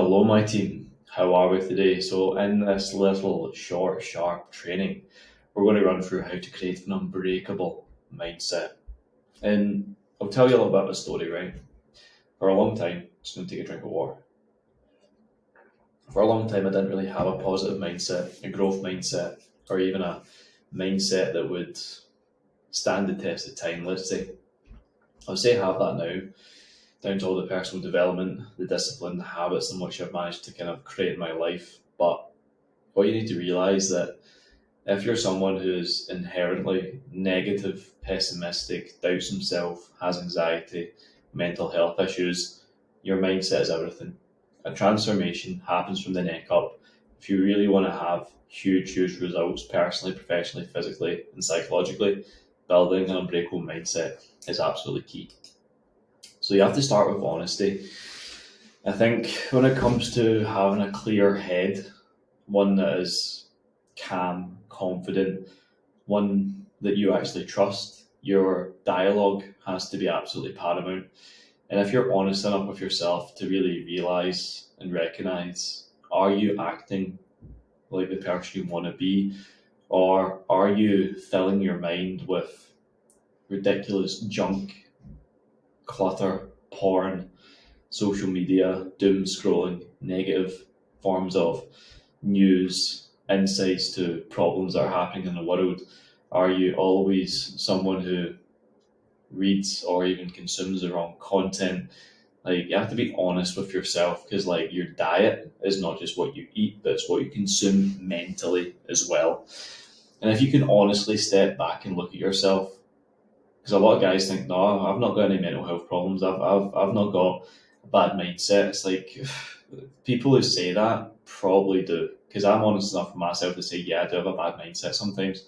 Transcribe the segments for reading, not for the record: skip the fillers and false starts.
Hello, my team. How are we today? So, in this little short, sharp training, we're going to run through how to create an unbreakable mindset. And I'll tell you a little bit of a story, right? For a long time, just going to take a drink of water. For a long time, I didn't really have a positive mindset, a growth mindset, or even a mindset that would stand the test of time, let's say. I would say I have that now, down to all the personal development, the discipline, the habits in which I've managed to kind of create in my life. But what you need to realize that if you're someone who's inherently negative, pessimistic, doubts himself, has anxiety, mental health issues, your mindset is everything. A transformation happens from the neck up. If you really want to have huge results personally, professionally, physically, and psychologically, building an unbreakable mindset is absolutely key. So you have to start with honesty. I think when it comes to having a clear head, one that is calm, confident, one that you actually trust, your dialogue has to be absolutely paramount. And if you're honest enough with yourself to really realize and recognize, are you acting like the person you want to be? Or are you filling your mind with ridiculous junk, clutter, porn, social media, doom scrolling, negative forms of news, insights to problems that are happening in the world? Are you always someone who reads or even consumes the wrong content? Like, you have to be honest with yourself, because like your diet is not just what you eat, but it's what you consume mentally as well. And if you can honestly step back and look at yourself, because a lot of guys think, no, I've not got any mental health problems, I've not got a bad mindset. It's like, people who say that probably do, because I'm honest enough with myself to say, yeah, I do have a bad mindset sometimes.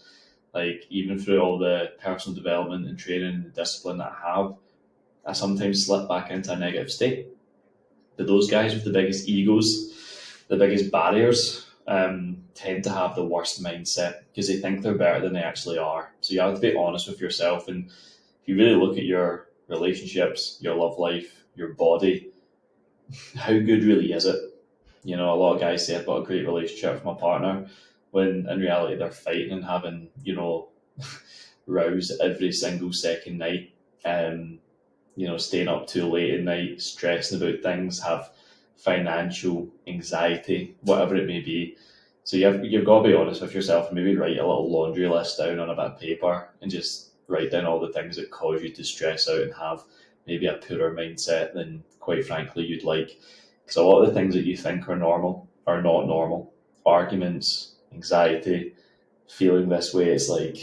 Like, even through all the personal development and training and the discipline that I have, I sometimes slip back into a negative state. But those guys with the biggest egos, the biggest barriers, tend to have the worst mindset, because they think they're better than they actually are. So you have to be honest with yourself. And if you really look at your relationships, your love life, your body, how good really is it? You know, a lot of guys say I've got a great relationship with my partner, when in reality they're fighting and having, rows every single second night. Staying up too late at night, stressing about things, have financial anxiety, whatever it may be. So you've got to be honest with yourself, and maybe write a little laundry list down on a bit of paper, and just write down all the things that cause you to stress out and have maybe a poorer mindset than, quite frankly, you'd like. Because a lot of the things that you think are normal are not normal. Arguments, anxiety, feeling this way, it's like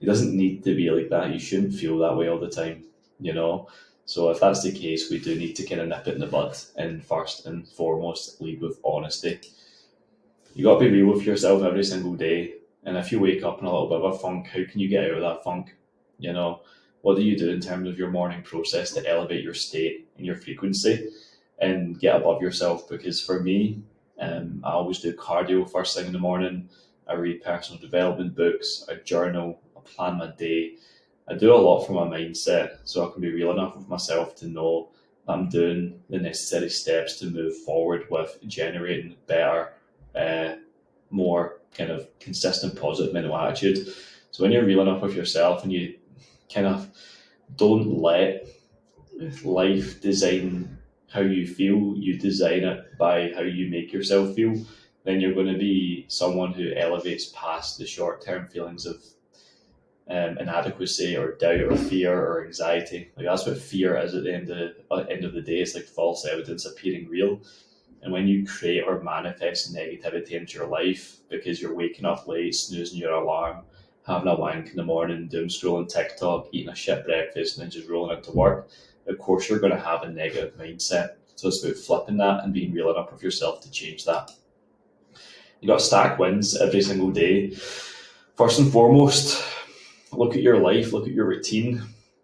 it doesn't need to be like that. You shouldn't feel that way all the time, you know? So if that's the case, we do need to kind of nip it in the bud, and first and foremost, lead with honesty. You got to be real with yourself every single day. And if you wake up in a little bit of a funk, how can you get out of that funk? You know, what do you do in terms of your morning process to elevate your state and your frequency and get above yourself? Because for me, I always do cardio first thing in the morning. I read personal development books, I journal, I plan my day. I do a lot for my mindset, so I can be real enough with myself to know that I'm doing the necessary steps to move forward with generating better, uh, more kind of consistent positive mental attitude. So when you're real enough with yourself and you kind of don't let life design how you feel, you design it by how you make yourself feel, then you're going to be someone who elevates past the short term feelings of inadequacy or doubt or fear or anxiety. Like, that's what fear is at the end of the day. It's like false evidence appearing real. And when you create or manifest negativity into your life because you're waking up late, snoozing your alarm, having a wank in the morning, doom scrolling TikTok, eating a shit breakfast, and then just rolling into work, of course you're going to have a negative mindset. So it's about flipping that and being real enough with yourself to change that. You got to stack wins every single day. First and foremost, look at your life, look at your routine.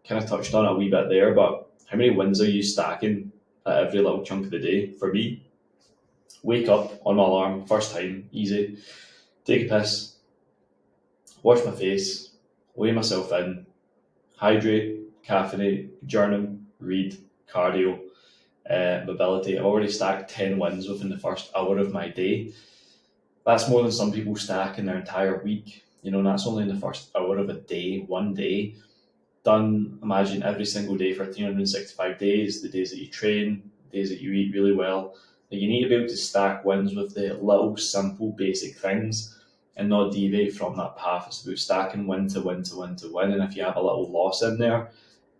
Kind of touched on it a wee bit there, but how many wins are you stacking at every little chunk of the day? For me, wake up on my alarm, first time, easy, take a piss, wash my face, weigh myself in, hydrate, caffeinate, journal, read, cardio, mobility. I've already stacked 10 wins within the first hour of my day. That's more than some people stack in their entire week. And that's only in the first hour of a day, one day. Done, imagine every single day for 365 days, the days that you train, the days that you eat really well. You need to be able to stack wins with the little, simple, basic things and not deviate from that path. It's about stacking win to win to win to win. And if you have a little loss in there,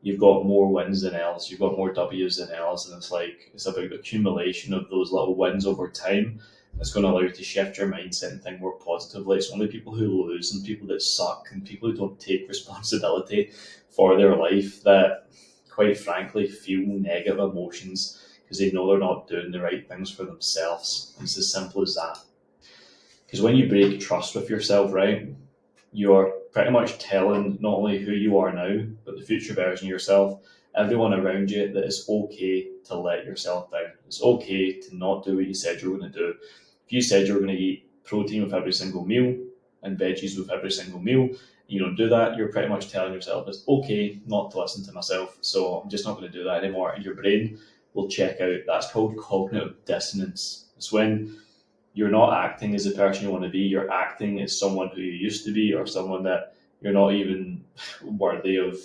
you've got more wins than L's, you've got more W's than L's, and it's about the accumulation of those little wins over time that's going to allow you to shift your mindset and think more positively. It's only people who lose and people that suck and people who don't take responsibility for their life that, quite frankly, feel negative emotions because they know they're not doing the right things for themselves. It's as simple as that. Because when you break trust with yourself, right, you're pretty much telling not only who you are now, but the future version of yourself, everyone around you, that it's okay to let yourself down. It's okay to not do what you said you were going to do. If you said you were going to eat protein with every single meal and veggies with every single meal, and you don't do that, you're pretty much telling yourself it's okay not to listen to myself, so I'm just not going to do that anymore. And your brain will check out. That's called cognitive dissonance. It's when you're not acting as the person you want to be, you're acting as someone who you used to be, or someone that you're not even worthy of,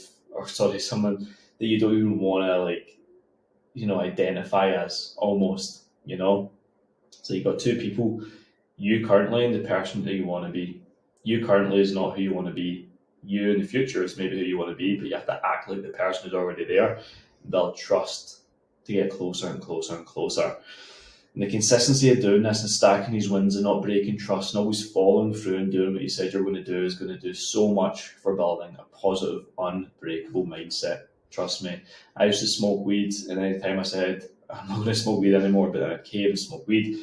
someone that you don't even want to identify as, almost. So you've got two people, you currently and the person that you want to be. You currently is not who you want to be. You in the future is maybe who you want to be, but you have to act like the person who's already there, build trust to get closer and closer and closer. And the consistency of doing this and stacking these wins and not breaking trust and always following through and doing what you said you're going to do is going to do so much for building a positive, unbreakable mindset. Trust me. I used to smoke weed, and anytime I said, I'm not going to smoke weed anymore, but then I'd cave and smoke weed,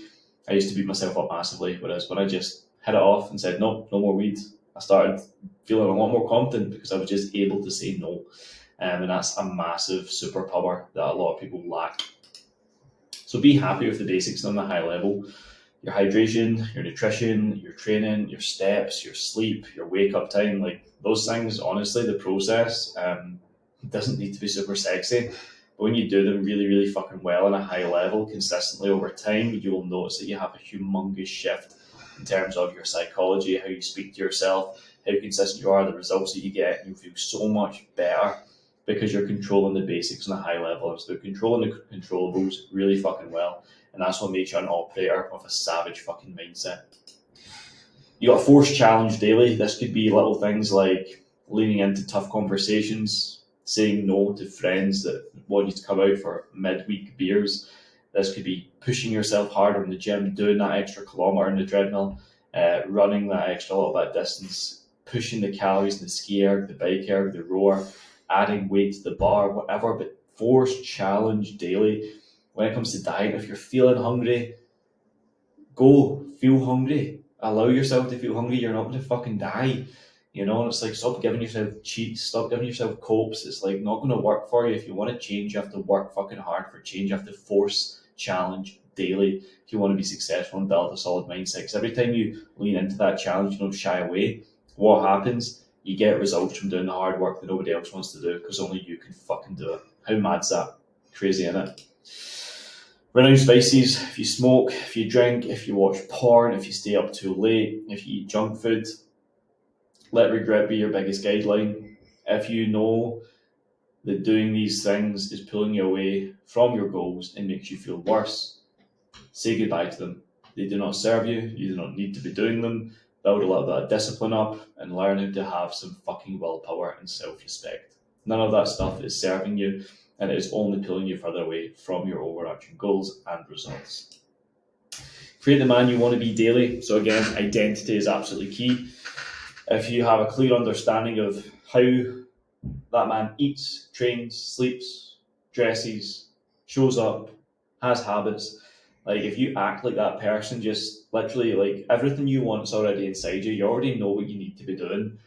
I used to beat myself up massively. Whereas when I just hit it off and said, no more weed, I started feeling a lot more confident because I was just able to say no. And that's a massive superpower that a lot of people lack. So be happy with the basics on a high level. Your hydration, your nutrition, your training, your steps, your sleep, your wake up time, like those things, honestly, the process doesn't need to be super sexy. But when you do them really, really fucking well on a high level, consistently over time, you will notice that you have a humongous shift in terms of your psychology, how you speak to yourself, how consistent you are, the results that you get, and you feel so much better because you're controlling the basics on a high level. So controlling the controllables really fucking well. And that's what makes you an operator with a savage fucking mindset. You got to force challenge daily. This could be little things like leaning into tough conversations, saying no to friends that want you to come out for midweek beers. This could be pushing yourself harder in the gym, doing that extra kilometre in the treadmill, running that extra little bit of distance, pushing the calories in the ski erg, the bike erg, the rower, adding weight to the bar, whatever, but force challenge daily. When it comes to diet, if you're feeling hungry, go feel hungry. Allow yourself to feel hungry. You're not going to fucking die. It's like, stop giving yourself cheats, stop giving yourself copes. It's like not going to work for you. If you want to change, you have to work fucking hard for change. You have to force challenge daily if you want to be successful and build a solid mindset. Because every time you lean into that challenge, you don't shy away, what happens? You get results from doing the hard work that nobody else wants to do because only you can fucking do it. How mad's that? Crazy, innit? Renounce vices. If you smoke, if you drink, if you watch porn, if you stay up too late, if you eat junk food, let regret be your biggest guideline. If you know that doing these things is pulling you away from your goals and makes you feel worse, say goodbye to them. They do not serve you. You do not need to be doing them. Build a little bit of discipline up and learn how to have some fucking willpower and self-respect. None of that stuff is serving you, and it is only pulling you further away from your overarching goals and results. Create the man you want to be daily. So again, identity is absolutely key. If you have a clear understanding of how that man eats, trains, sleeps, dresses, shows up, has habits, like if you act like that person, just literally like everything you want is already inside you. You already know what you need to be doing.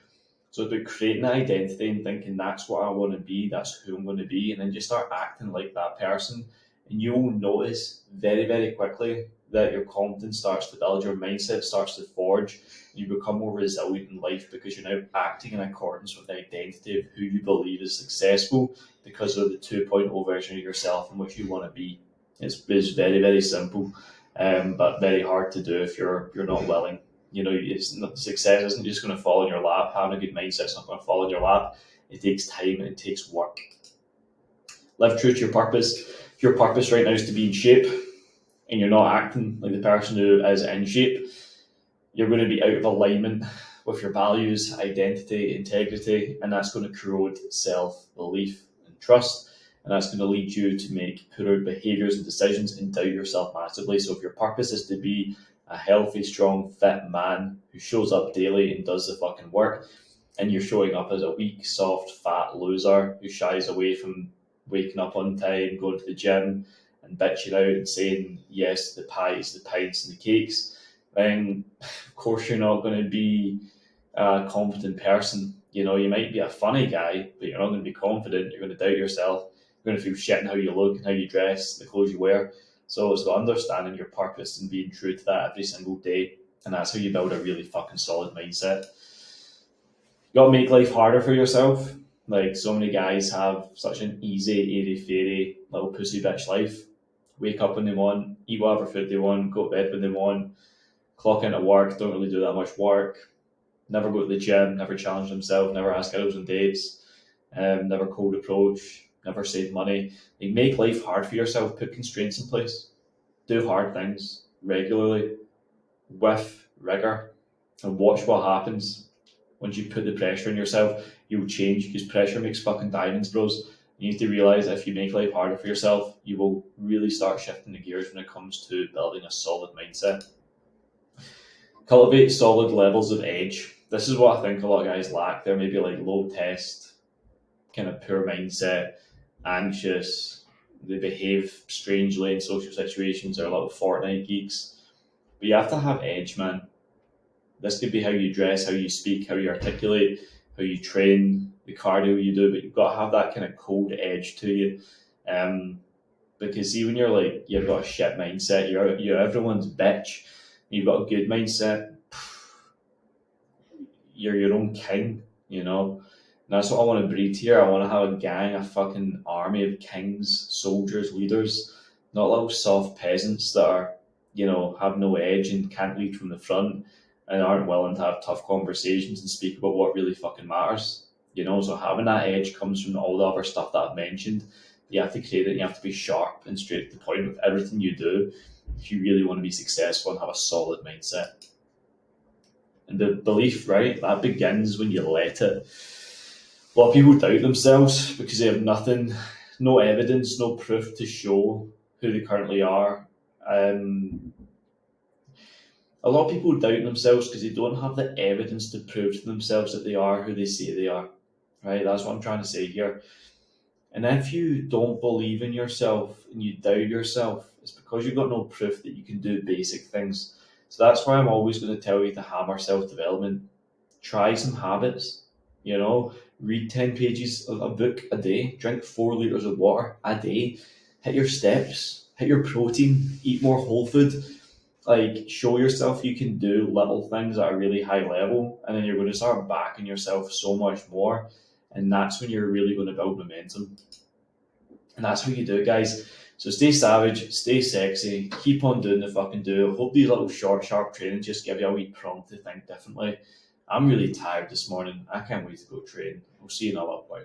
So it's about creating an identity and thinking that's what I want to be, that's who I'm going to be, and then just start acting like that person. And you'll notice very, very quickly that your confidence starts to build, your mindset starts to forge, and you become more resilient in life because you're now acting in accordance with the identity of who you believe is successful because of the 2.0 version of yourself and what you want to be. It's very, very simple, but very hard to do if you're not willing. Success isn't just going to fall in your lap. Having a good mindset's not going to fall in your lap. It takes time and it takes work. Live true to your purpose. If your purpose right now is to be in shape and you're not acting like the person who is in shape, you're going to be out of alignment with your values, identity, integrity, and that's going to corrode self-belief and trust. And that's going to lead you to make poorer behaviors and decisions and doubt yourself massively. So if your purpose is to be a healthy, strong, fit man who shows up daily and does the fucking work, and you're showing up as a weak, soft, fat loser who shies away from waking up on time, going to the gym, and bitching out and saying yes to the pies, the pints, and the cakes, then of course you're not going to be a confident person. You might be a funny guy, but you're not going to be confident. You're going to doubt yourself. You're going to feel shit in how you look and how you dress, the clothes you wear. So it's about understanding your purpose and being true to that every single day. And that's how you build a really fucking solid mindset. You got to make life harder for yourself. Like, so many guys have such an easy, airy-fairy, little pussy bitch life. Wake up when they want, eat whatever food they want, go to bed when they want, clock into work, don't really do that much work, never go to the gym, never challenge themselves, never ask girls on dates, never cold approach, never save money. Like, make life hard for yourself, put constraints in place, do hard things regularly, with rigor, and watch what happens. Once you put the pressure on yourself, you'll change, because pressure makes fucking diamonds, bros. You need to realize that if you make life harder for yourself, you will really start shifting the gears when it comes to building a solid mindset. Cultivate solid levels of edge. This is what I think a lot of guys lack. They're maybe like low test, kind of poor mindset, anxious. They behave strangely in social situations. They're little Fortnite geeks. But you have to have edge, man. This could be how you dress, how you speak, how you articulate, how you train, the cardio you do, but you've got to have that kind of cold edge to you. Because see, when you're like, you've got a shit mindset, you're everyone's bitch, you've got a good mindset, you're your own king, And that's what I want to breed here. I want to have a gang, a fucking army of kings, soldiers, leaders, not little soft peasants that are, have no edge and can't lead from the front and aren't willing to have tough conversations and speak about what really fucking matters. So having that edge comes from all the other stuff that I've mentioned. You have to create it, and you have to be sharp and straight to the point with everything you do if you really want to be successful and have a solid mindset. And the belief, right, that begins when you let it. A lot of people doubt themselves because they have nothing, no evidence, no proof to show who they currently are. A lot of people doubt themselves because they don't have the evidence to prove to themselves that they are who they say they are. Right? That's what I'm trying to say here. And if you don't believe in yourself and you doubt yourself, it's because you've got no proof that you can do basic things. So that's why I'm always going to tell you to hammer self-development. Try some habits, read 10 pages of a book a day, drink 4 litres of water a day, hit your steps, hit your protein, eat more whole food. Like, show yourself you can do little things at a really high level, and then you're going to start backing yourself so much more, and that's when you're really going to build momentum. And that's how you do it, guys. So stay savage, stay sexy, keep on doing the fucking do. Hope these little short, sharp trainings just give you a wee prompt to think differently. I'm really tired this morning. I can't wait to go train. We'll see you in a little while.